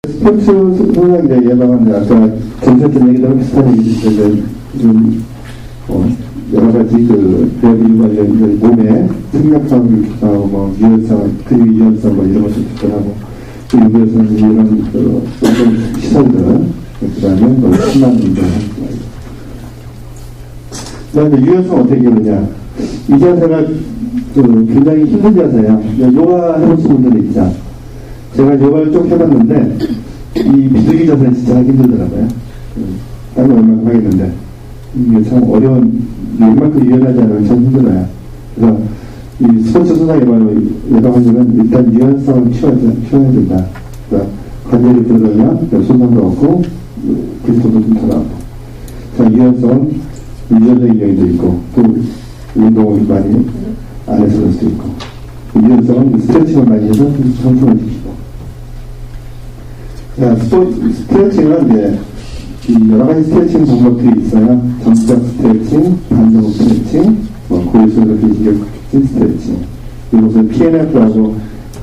스포츠 손상 이제 예방하는데 아까 전체적인 얘기랑 비슷한 얘기들 좀 여러 가지 일반 몸에 생각하고 교차하고 뭐 유연성, 근육 유연성 뭐 이런 것도 교차하고 일부에서는 이런 시설들 그다음에 뭐 심한 운동을 그다음에 유연성 어떻게 기르냐 이 자세가 굉장히 힘든 자세예요. 요가 해보신 분들이 있죠. 제가 요가를 좀 해봤는데 이 비둘기 자세는 진짜 하기 힘들더라고요. 딴 거 얼마큼 하겠는데 이게 참 어려운 웬만큼 유연하지 않으면 참 힘들어요. 그래서 이 스포츠 손상 예방하려면 일단 유연성을 키워야 된다. 그러니까 관절이 부러지면 손상도 없고 기술도 좀 더 나오고 자 유연성은 유전적인 영향도 있고 또 운동을 많이 안 해서 그럴 수도 있고 유연성은 스트레칭을 많이 해서 청소를 지키고 자 스트레칭은 이제 여러 가지 스트레칭 방법들이 있어요. 정적 스트레칭, 반동 스트레칭, 고유수로 비진격 스트레칭 이것은 PNF라고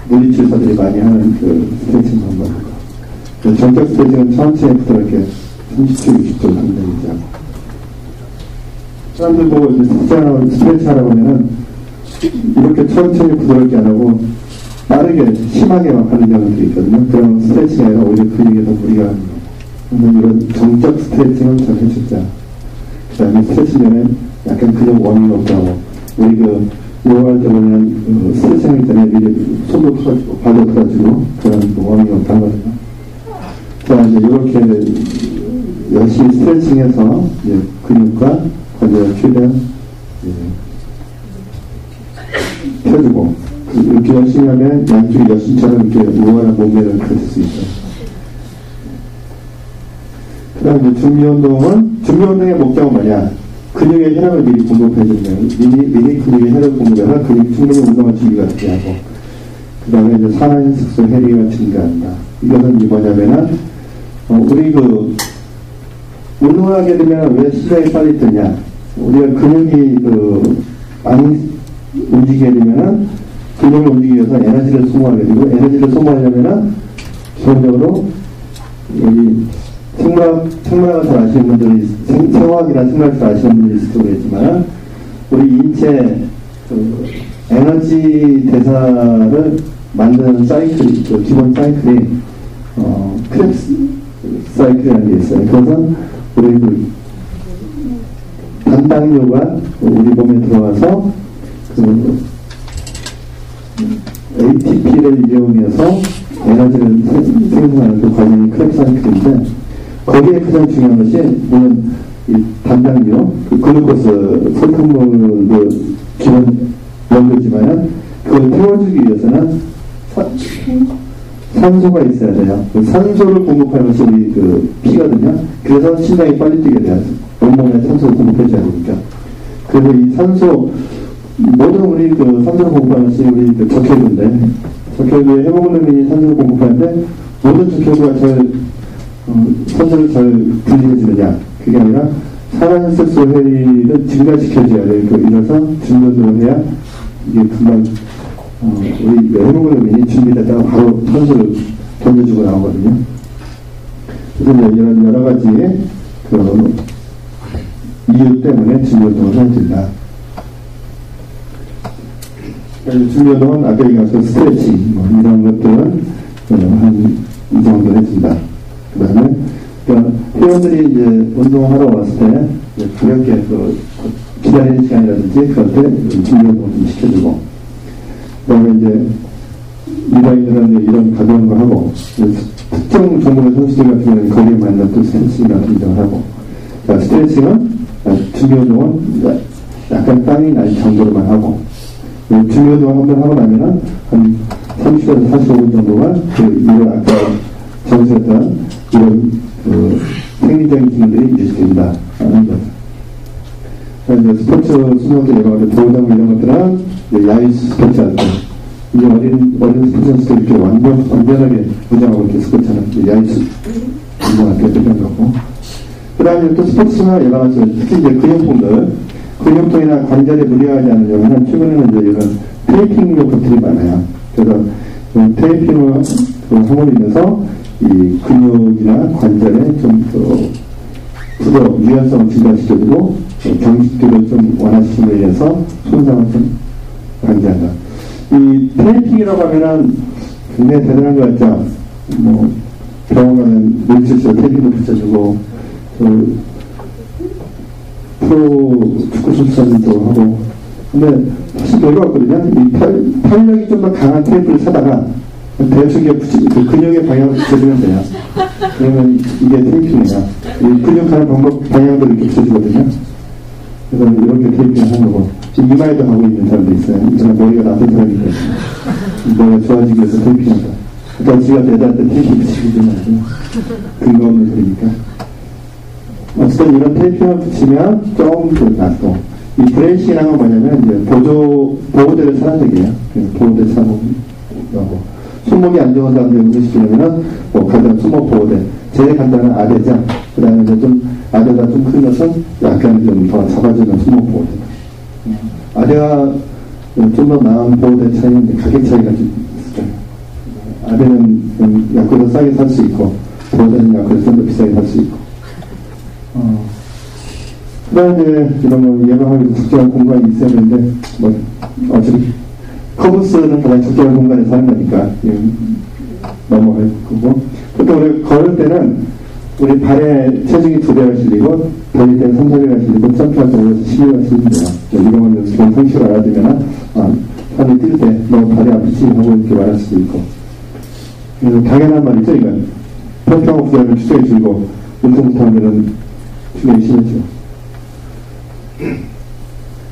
물리치료사들이 많이 하는 그 스트레칭 방법이고 정적 스트레칭은 천천히 부드럽게 30초, 60초 상당히 하고 사람들 보고 이제 스트레칭 하라고 하면은 이렇게 천천히 부드럽게 안 하고 빠르게 심하게 막 하는 경우도 있거든요. 그럼 스트레칭이 아니라 오히려 근육에 더 무리가 가는 거예요. 이런 정적 스트레칭을 잘 해주자. 그 다음에 스트레칭 전에 약간 근육 워밍업도 하고 우리 요가할 때 보면 스트레칭 하기 전에 미리 손도 풀어주고 발도 풀어주고 그런 워밍업도 하거든요. 자 이제 이렇게 열심히 스트레칭해서 이제 근육과 관절 최대한 펴주고 이렇게 열심히 하면 양쪽이 여신처럼 이렇게 우월한 몸매를 가질 수 있어요. 그 다음에 준비운동의 목적은 뭐냐? 근육의 혈액을 미리 공급해주는 거예요. 미리 근육의 혈액을 공급해서 근육이 충분히 운동할 준비가 되게 하고 그 다음에 이제 산화인색소 해리가 증가한다. 이것은 뭐냐면은 우리 운동하게 되면 왜 심장이 빨리 뜨냐? 우리가 근육이 많이 움직이게 되면은 근육을 움직이기 위해서 에너지를 소모하게 되고 에너지를 소모하려면은 기본적으로 여기 생물학을 잘 아시는 분들이 생화학이나 생물학을 잘 아시는 분들이 있을지 모르겠지만 우리 인체 에너지 대사를 만드는 사이클이 있죠. 기본 사이클이 크랩스 사이클이라는 게 있어요. 그래서 우리 단당류가 우리 몸에 들어와서 ATP를 이용해서 에너지를 생성하는 그 과정이 크랩 사이클인데 거기에 가장 중요한 것이 물론 이 단당류, 글루코스 설탕물도 기본 원료지만은 그걸 태워주기 위해서는 산소가 있어야 돼요. 산소를 공급하는 것이 우리 피거든요. 그래서 심장이 빨리 뛰게 돼요. 온몸에 산소를 공급해줘야 되니까. 그래서 이 산소 모든 우리 산소를 공급하는 것이 우리 적혈구인데 적혈구에 헤모글로빈이 산소를 공급하는데 모든 적혈구가 산소를 잘 분리해주느냐 그게 아니라 산화인색소 해리를 증가시켜줘야 돼요. 이래서 준비운동을 해야 이게 금방 우리 헤모글로빈이 준비됐다가 바로 산소를 던져주고 나오거든요. 그래서 이런 여러 가지 이유 때문에 준비운동을 해야 된다. 준비운동은 아까 얘기한 스트레칭 이런 것들은 한 이 정도 해준다. 그 다음에 회원들이 이제 운동하러 왔을 때 가볍게 기다리는 시간이라든지 그럴 때 준비운동을 좀 시켜주고 그 다음에 이제 일반인들은 이런 가벼운 거 하고 특정 종목의 선수들 같은 경우는 거기에 맞는 또 스트레칭 같은 운동을 하고 자, 스트레칭은 준비운동은 약간 땀이 날 정도로만 하고 준비운동 한번 하고 나면은 한 30에서 45분 정도만 이런 아까 전수했던 이런 생리적인 기능들이 유지된다 하는 거죠. 스포츠 수능도 여러 가지 보호장 이런 것들은 야외 스포츠 할 때 이제 어린 스포츠 선수들 이렇게 완전하게 부정하고 이렇게 스포츠하는 야외 운동할 때 필요한 거고 그 다음에 또 스포츠나 여러 가지 특히 이제 근육통이나 관절에 무리하지 않으려면 최근에는 이제 이런 테이핑 요법들이 많아요. 그래서 테이핑을 함으로 인해서 이 근육이나 관절에 좀 부드러운 유연성을 증가시켜주고 경직도를 좀 완화시킴에 의해서 손상을 좀 방지한다. 이 테이핑이라고 하면은 굉장히 대단한 거 같죠? 뭐 병원 가면 물질서 테이핑도 붙여주고 프로 축구 선수도 하고, 근데 사실 별거 없거든요. 이 탄력이 좀 더 강한 테이프를 사다가 대충 그 근육의 방향을 붙여주면 돼요. 그러면 이게 테이핑이에요. 이 근육하는 방향도 이렇게 붙여주거든요. 그래서 이렇게 테이핑을 하는 거고, 지금 이마에도 하고 있는 사람도 있어요. 이 사람 머리가 나쁜 사람이 있거든요. 머리가 좋아지기 위해서 테이핑한다. 그러니까 지가 대단한테 테이핑 붙이기 좀 하죠. 근거 없는 소리니까. 어쨌든 이런 테이핑을 붙이면 조금 더 낫고, 이 브레이싱이라는 건 뭐냐면 이제 보호대를 차는 얘기예요. 보호대 차고 손목이 안 좋은 사람들 연구시키려면은 뭐 가장 손목 보호대, 제일 간단한 아대죠. 그 다음에 이제 좀 아대가 좀 큰 것은 약간 좀 더 잡아주는 손목 보호대. 아대가 좀 더 나은 보호대 차이는 가격 차이가 좀 있어요. 아대는 좀 약국에서 싸게 살 수 있고, 보호대는 약국에서 좀 더 비싸게 살 수 있고. 그 다음에 이런 거 예방하기 위해서 적절한 공간이 있어야 되는데, 어차피 커브스는 가장 적절한 공간에서 하는 거니까 넘어갈 거고, 보통 우리 걸을 때는 우리 발에 체중이 2배가 실리고 달릴 때는 3-4배가 실리고 점프할 때 12배가 실린대요. 이런 건 기본 상식으로 알아두면 사람이 뛸 때 너무 발이 아프지 하고 이렇게 말할 수도 있고, 그래서 당연한 말이죠. 이건 평평하고 부담을 추적해 줄고 운동 못하면 충격이 심해져.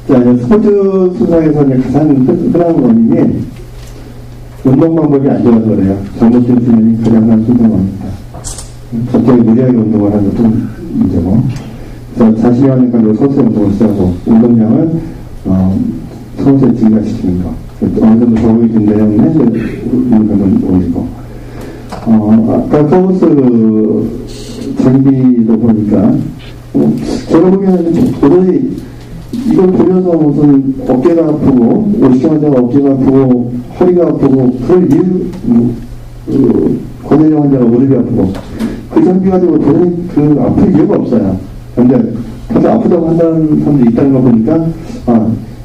자, 스포츠 순상에서 가장 흔한 원인이 운동 방법이 안 좋아서 그래요. 잘못된 수면이 가장 흔한 순상원입니다. 갑자기 무리하게 운동을 하는 것도 문제고, 그래서 자신이 하는 강도로 서서히 운동을 시작하고, 운동량을 서서히 증가시키는 거. 어느 정도 적응이 된 내용에 운동을 올리고, 아까 커브스 장비도 보니까, 제가 보기에는 도저히 이걸 보면서 무슨 어깨가 아프고, 50kg 환자가 어깨가 아프고, 허리가 아프고, 그럴 이유, 고뇌형 환자가 무릎이 아프고, 그 장비 가지고 도저히 아플 이유가 없어요. 근데, 다들 아프다고 한다는 사람들이 있다는 거 보니까,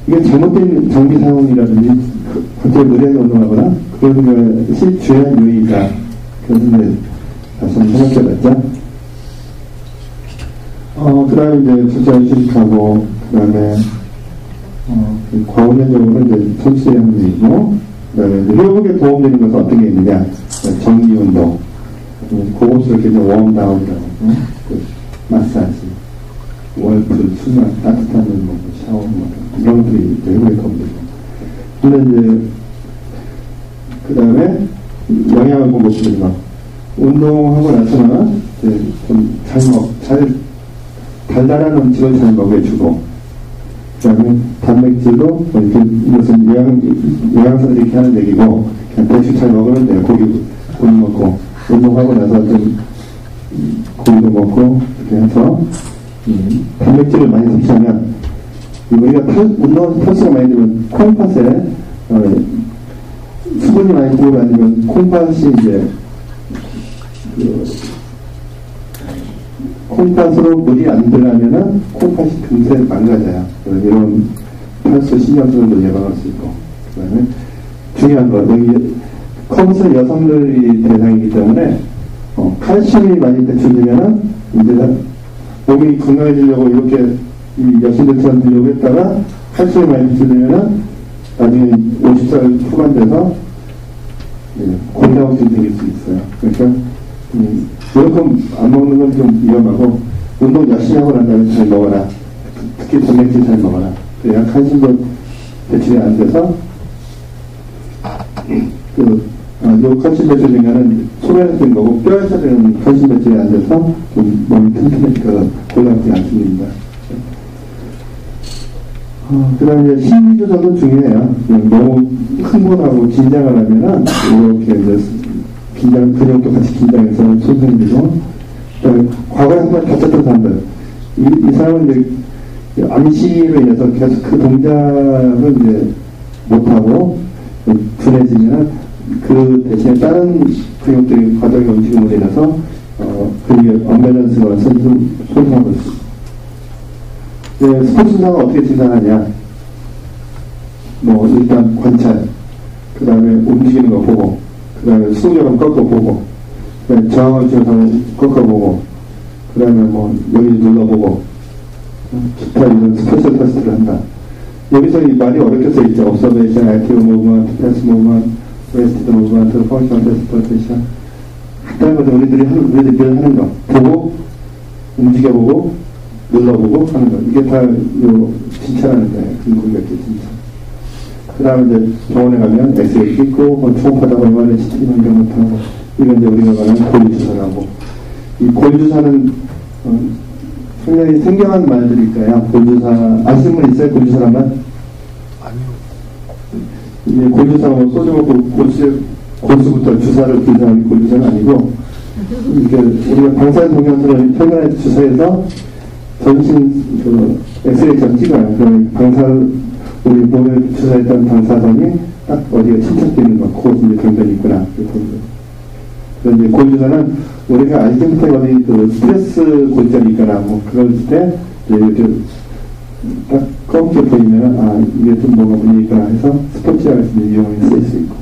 이게 잘못된 장비 사용이라든지, 갑자기 무리하게 운동하거나, 그런 것이 주요한 요인이다. 그래서 이제, 다시 한번 생각해봤죠. 그 다음에 이제 적절히 휴식하고, 그 다음에, 과운전적으로 이제 선수의 합리이고, 그 다음에 회복에 도움되는 것은 어떤 게 있느냐. 정기운동, 고급스럽게 이제 웜다운이라고, 마사지, 월풀, 수면, 따뜻한 물 먹고, 샤워 먹고, 이런 것들이 회복에 도움되고. 근데 이제, 그 다음에 영양을 공급시키는 거. 운동하고 나서는 이제 좀 달달한 음식을 잘 먹여주고, 그 다음에 단백질도 이것은 영양사들이 이렇게 하는 얘기고, 그냥 대충 잘 먹으면 돼요. 고기 먹고, 운동하고 나서 좀 고기도 먹고, 이렇게 해서 단백질을 많이 섭취하면, 우리가 운동하면서 탈수가 많이 되면 콩팥에 수분이 많이 고여 아니면 콩팥이 이제 콩팥으로 물이 안 들어가면은 콩팥이 금세 망가져요. 이런 탈수 신경증도 예방할 수 있고, 그 다음에 중요한 거, 여기 커브스 여성들이 대상이기 때문에 칼슘이 많이 배출되면은 이제 몸이 건강해지려고 이렇게 이 여성들처럼 되려고 했다가 칼슘이 많이 배출되면은 나중에 50살 후반 돼서 골다공증이 생길 수 있어요. 그러니까 무조건 안 먹는 건 좀 위험하고, 운동 열심히 하고 난 다음에 잘 먹어라. 특히 단백질 잘 먹어라. 그래야 칼슘도 배출이 안 돼서, 요 칼슘 배출되면은 소변에서 된 거고, 뼈에서 되는 칼슘 배출이 안 돼서 좀 몸이 튼튼하니까 골다공증이 안 생깁니다. 그 다음에 심리 조절도 중요해요. 너무 흥분하고 긴장을 하면은, 이렇게 이제 근육도 같이 긴장해서 손상이 되고, 과거에 한 번 다쳤던 사람들, 이 사람은 이제 암시로 인해서 계속 그 동작을 이제 못하고 둔해지면 그 대신에 다른 근육들이 과도하게 움직임으로 인해서 근육의 언밸런스가 손상하고 있습니다. 스포츠 증상은 어떻게 진단하냐? 일단 관찰, 그 다음에 움직이는 거 보고, 그 다음에 수동적으로 꺾어보고, 그 다음에 저항을 주면서 꺾어보고, 그 다음에 여기 눌러보고, 기타 이런 스페셜 테스트를 한다. 여기서 이 말이 어렵게 써있죠. Observation, Active Movement, Passive Movement, Rested Movement, Functional Test, 간단한 거죠. 우리들이 하는 거. 보고, 움직여보고, 눌러보고 하는 거. 이게 다 진찰하는 거예요. 근육의 진찰. 그 다음에 이제 병원에 가면 엑스레이 찍고, 초음파다 얼마나 시티는 경우 하고, 이건 이제 우리가 말하는 골주사라고. 이 골주사는, 상당히 생경한 말들일 거예요. 골주사, 아시는 분 있어요? 골주사라면? 아니요. 이게 골주사가 소주 먹고 골수부터 주사를 든 사람이 골주사는 아니고, 이게 우리가 방사동영상을 혈관에 주사해서 전신 엑스레이처럼 찍어요. 그럼 우리 몸에 주사했던 방사선이 딱 어디가 침착되는 거, 그것이 이제 병변이 있구나. 그런 이제 골주사는 우리가 알지부터 어디 스트레스 골절이 있거나 그럴 때 이렇게 딱 검게 보이면 이게 좀 뭐가 문제 있구나 해서 스포츠학에서 이용해 쓸 수 있고.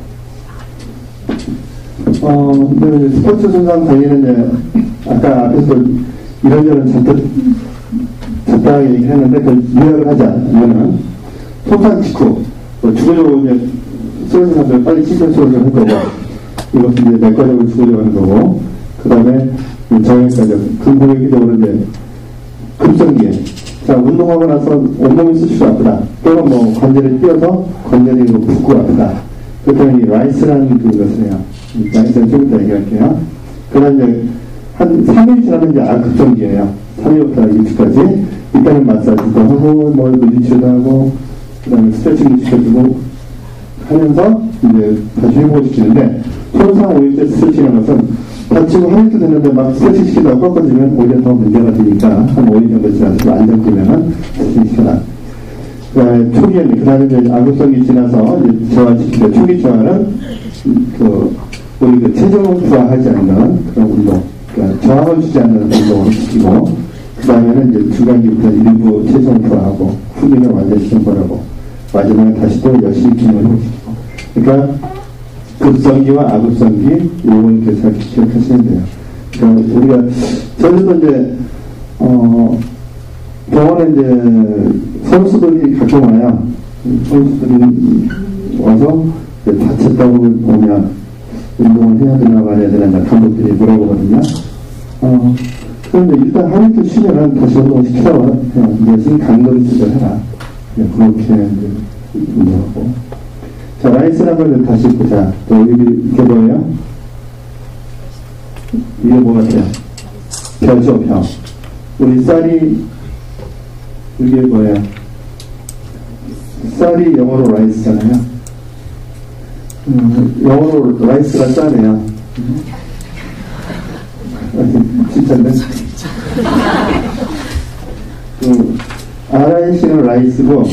근데 스포츠 증상 관리는 아까 앞에서 이런저런 잡다하게 얘기했는데 그걸 요약을 하자. 이거는 통상 직후, 주거적으로 이제 쓰러진 사람들 빨리 치료를 할 거고, 이것은 이제 내과적으로 주거적으로 하는 거고, 그 다음에 정형외과적, 근골격적으로 이제 급성기에. 자, 운동하고 나서 온몸이 수시로 아프다. 또는 관절에 띄어서 관절이 붓고 아프다. 그렇다면 이 라이스라는 그것을 해요. 라이스는 좀 이따 얘기할게요. 그 다음 이제 한 3일 지나면 이제 급성기예요. 3일부터 6주까지. 일단은 마사지도 하고, 물리치료도 하고, 그 다음에 스트레칭도 시켜주고 하면서 이제 다시 회복시키는데, 손상 5일째 스트레칭하는 것은 다치고 하늘도 되는데 막 스트레칭 시키다가 꺾어지면 오히려 더 문제가 되니까 한 5일 정도 지나서 안정되면은 스트레칭 시켜라. 그 다음에 초기에는, 그 다음에 이제 악습성이 지나서 이제 저하시키는데, 초기 저하는 우리 체중을 부하하지 않는 그런 운동, 그러니까 저항을 주지 않는 운동을 시키고, 그 다음에는 이제 중간기부터 일부 체중을 부하하고, 후기는 완전히 정벌하고, 마지막에 다시 또 열심히 기능을 회복시키고. 그러니까 급성기와 아급성기, 요건 이렇게 잘 기억하시면 돼요. 그러니까 우리가, 저희도 이제, 병원에 이제 선수들이 가끔 와요. 선수들이 와서 다쳤다고 보면 운동을 해야 되나 말아야 되나 감독들이 물어보거든요. 그런데 일단 하루도 쉬면은 다시 운동을 시켜. 대신 강도를 조절해라. 그렇게 이제 운동하고. 자, 라이스라는 걸 다시 보자. 또 이게 뭐예요? 이게 뭐 같아요? 벼죠, 벼. 우리 쌀이, 이게 뭐예요? 쌀이 영어로 라이스잖아요. 영어로 라이스가 쌀이에요. 진짜인데? RIC는 라이스고,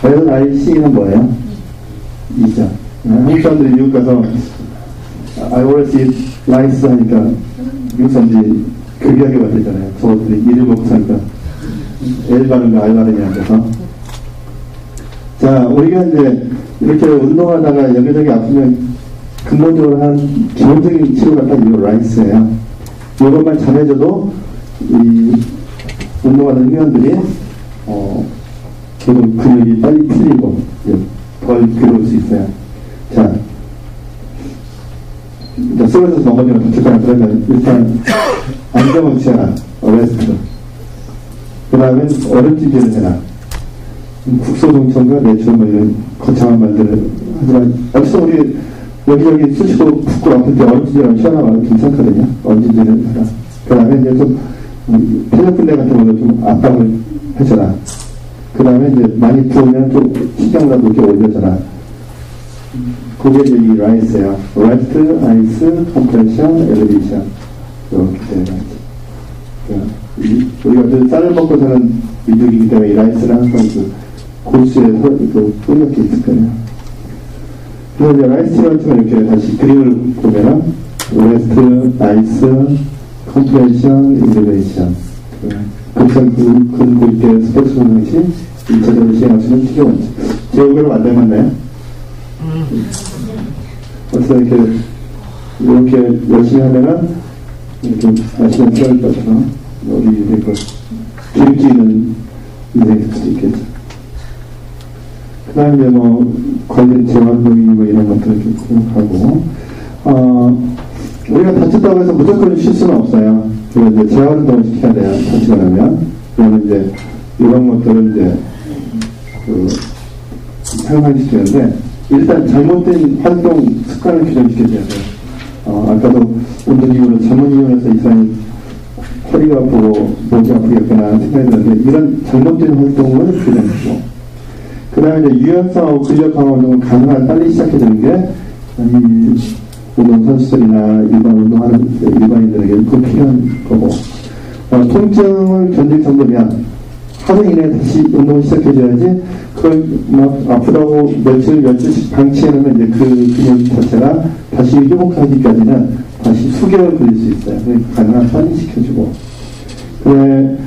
LIC는 뭐예요? 이죠. 한국 사람들이 미국 가서 I always eat rice 하니까 미국 사람들이 급하게 받았잖아요. 저들이 일을 먹고 사니까 L 발음과 R 발음이 안 돼서. 자, 우리가 이제 이렇게 운동하다가 여기저기 아프면 근본적으로 한 기본적인 치료가 딱 이 라이스예요. 이것만 잘해줘도 이 운동하는 회원들이 계속 근육이 빨리 풀리고 덜 괴로울 수 있어요. 자, 쓰러져서 넘어지면 다쳤잖아. 그러면 일단 안정을 취해라. 레스트. 그 다음에 얼음찜질을 해라. 국소동천과 내추럴 이런 거창한 말들을 하지만 여기서 우리 여기저기 쑤시고 붓고 아플 때 얼음찜질하면 시원하고 괜찮거든요. 얼음찜질을 해라. 그 다음에 이제 좀 폐렴분대 같은 걸로 좀 압박을 해줘라. 그 다음에 이제 많이 부으면 좀 신경보다 높게 올려줘라. 그게 이제 이 라이스예요. 레스트, 아이스, 컴프레션, 엘리베이션. 이렇게 되는 거지. 우리가 쌀을 먹고 사는 민족이기 때문에 이 라이스는 항상 골수에 그 뿌옇게 있을 거예요. 그래서 이제 라이스티런트는 이렇게 다시 그림을 보면은 레스트, 라이스, 컴프레션, 일리베이션 극선 근굵게 스포츠 방식 1차적으로 시행할 수 있는 필요 원칙. 제 의견으로 안 닮았나요? 어쨌든 이렇게 열심히 하면은 이렇게 아시는 필요할 것처럼 여기 이렇게 길기는 인생이 될 수도 있겠죠. 그 다음에 이제 관련 재활동이 이런 것들을 좀 하고, 우리가 다쳤다고 해서 무조건 쉴 수는 없어요. 그래서 이제 재활동을 시켜야 돼요. 다치고 나면. 그러면 이제 이런 것들을 이제 향상시키는데, 일단 잘못된 활동 습관을 교정시켜줘야 돼요. 아까도 운동기구를 잘못 이용해서 이 사람이 허리가 아프고 목이 아프겠구나 생각이 드는데, 이런 잘못된 활동을 교정시키고, 그 다음에 이제 유연성하고 근력 강화 운동을 가능한 빨리 시작해주는 게, 이 운동선수들이나 일반 운동하는 일반인들에게 꼭 필요한 거고, 통증을 견딜 정도면 하루 이내에 다시 운동을 시작해줘야지, 그걸 막 아프다고 며칠씩 방치해놓으면 이제 그 근육 자체가 다시 회복하기까지는 다시 수개월 걸릴 수 있어요. 그러니까 가능한 빨리 시켜주고. 네,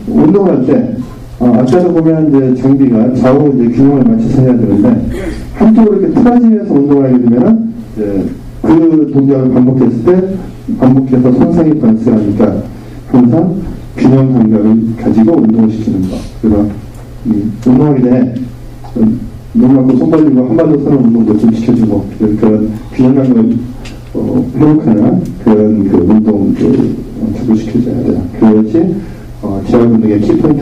운동을 할 때, 아까도 보면 이제 장비가 좌우 이제 균형을 맞춰서 해야 되는데, 한쪽으로 이렇게 틀어지면서 운동을 하게 되면은, 그 동작을 반복했을 때, 반복해서 손상이 발생하니까, 항상 균형 감각을 가지고 운동을 시키는 거. 그래서, 운동하기 전에, 눈 감고 손 벌리고 한 발로 서는 운동도 좀 시켜주고, 그런 균형 감각을, 회복하는 그런 운동, 자꾸 시켜줘야 돼요. 그것이, 재활 운동의 키포인트.